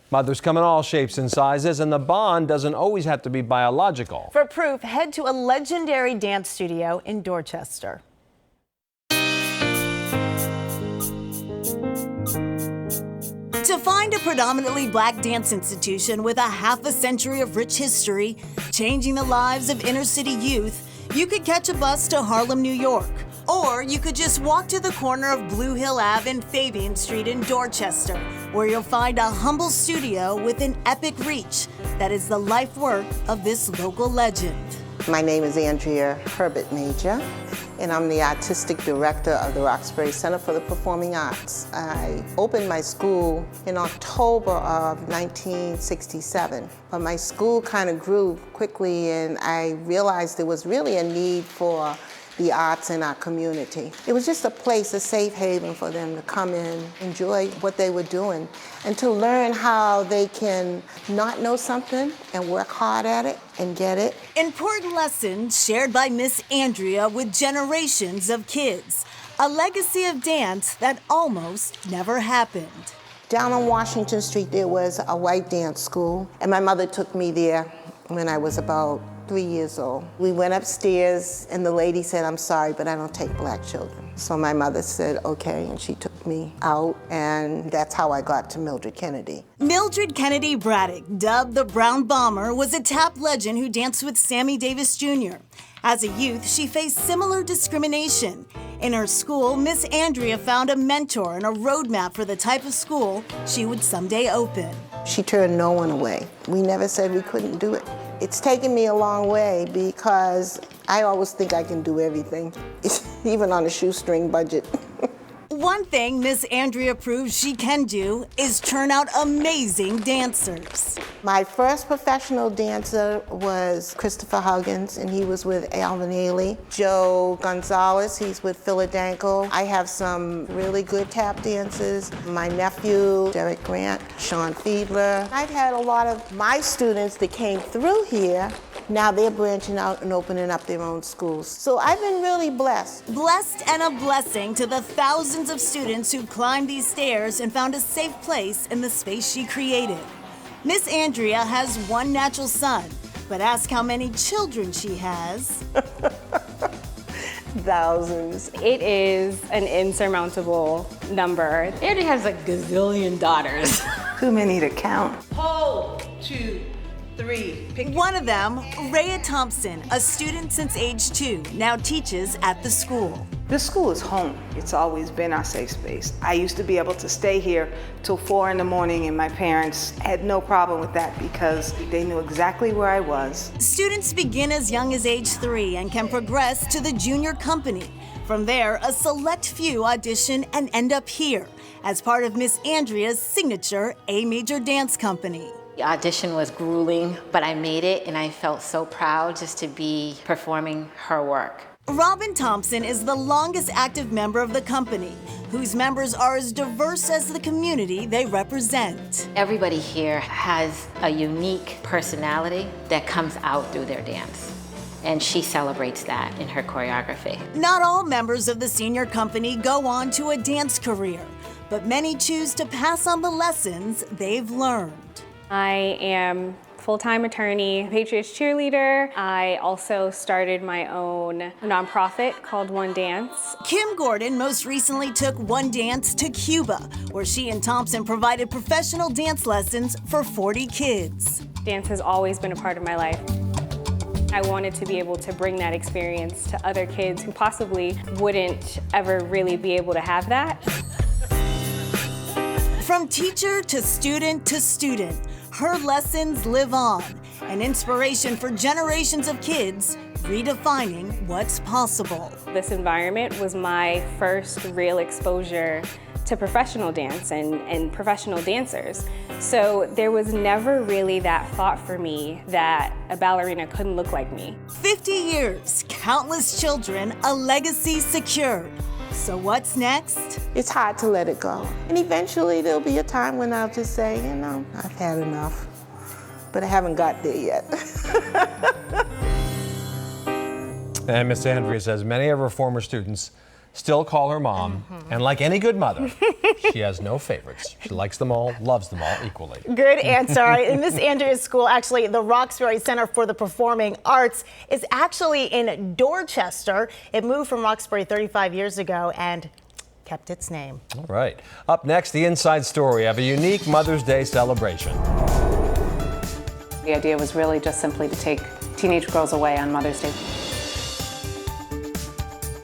Mothers come in all shapes and sizes, and the bond doesn't always have to be biological. For proof, head to a legendary dance studio in Dorchester. To find a predominantly black dance institution with a half a century of rich history, changing the lives of inner city youth, you could catch a bus to Harlem, New York. Or you could just walk to the corner of Blue Hill Ave and Fabian Street in Dorchester, where you'll find a humble studio with an epic reach that is the life work of this local legend. My name is Andrea Herbert Major, and I'm the artistic director of the Roxbury Center for the Performing Arts. I opened my school in October of 1967, but my school kind of grew quickly, and I realized there was really a need for the arts in our community. It was just a place, a safe haven for them to come in, enjoy what they were doing, and to learn how they can not know something and work hard at it and get it. Important lessons shared by Miss Andrea with generations of kids. A legacy of dance that almost never happened. Down on Washington Street, there was a white dance school, and my mother took me there when I was about 3 years old. We went upstairs, and the lady said, "I'm sorry, but I don't take black children." So my mother said, okay, and she took me out, and that's how I got to Mildred Kennedy. Mildred Kennedy Braddock, dubbed the Brown Bomber, was a tap legend who danced with Sammy Davis Jr. As a youth, she faced similar discrimination. In her school, Miss Andrea found a mentor and a roadmap for the type of school she would someday open. She turned no one away. We never said we couldn't do it. It's taken me a long way because I always think I can do everything, even on a shoestring budget. One thing Miss Andrea proves she can do is turn out amazing dancers. My first professional dancer was Christopher Huggins, and he was with Alvin Ailey. Joe Gonzalez, he's with Philadanko. I have some really good tap dancers. My nephew, Derek Grant, Sean Fiedler. I've had a lot of my students that came through here. Now they're branching out and opening up their own schools. So I've been really blessed. Blessed and a blessing to the thousands of students who climbed these stairs and found a safe place in the space she created. Miss Andrea has one natural son, but ask how many children she has. Thousands. It is an insurmountable number. Andrea has a gazillion daughters. Too many to count. Hold, 2, 3. Pick One of them, Rhea Thompson, a student since age 2, now teaches at the school. This school is home. It's always been our safe space. I used to be able to stay here till 4 in the morning, and my parents had no problem with that because they knew exactly where I was. Students begin as young as age 3 and can progress to the junior company. From there, a select few audition and end up here as part of Miss Andrea's signature A Major Dance Company. The audition was grueling, but I made it, and I felt so proud just to be performing her work. Robin Thompson is the longest active member of the company, whose members are as diverse as the community they represent. Everybody here has a unique personality that comes out through their dance, and she celebrates that in her choreography. Not all members of the senior company go on to a dance career, but many choose to pass on the lessons they've learned. I am full-time attorney, Patriots cheerleader. I also started my own nonprofit called One Dance. Kim Gordon most recently took One Dance to Cuba, where she and Thompson provided professional dance lessons for 40 kids. Dance has always been a part of my life. I wanted to be able to bring that experience to other kids who possibly wouldn't ever really be able to have that. From teacher to student, her lessons live on, an inspiration for generations of kids, redefining what's possible. This environment was my first real exposure to professional dance and professional dancers. So there was never really that thought for me that a ballerina couldn't look like me. 50 years, countless children, a legacy secured. So what's next? It's hard to let it go. And eventually there'll be a time when I'll just say, you know, I've had enough. But I haven't got there yet. And Miss Andrea says many of her former students still call her mom. And like any good mother, she has no favorites. She likes them all, loves them all equally. Good answer. In Miss Andrea's school, actually, the Roxbury Center for the Performing Arts is actually in Dorchester. It moved from Roxbury 35 years ago and kept its name. All right. Up next, the inside story of a unique Mother's Day celebration. The idea was really just simply to take teenage girls away on Mother's Day.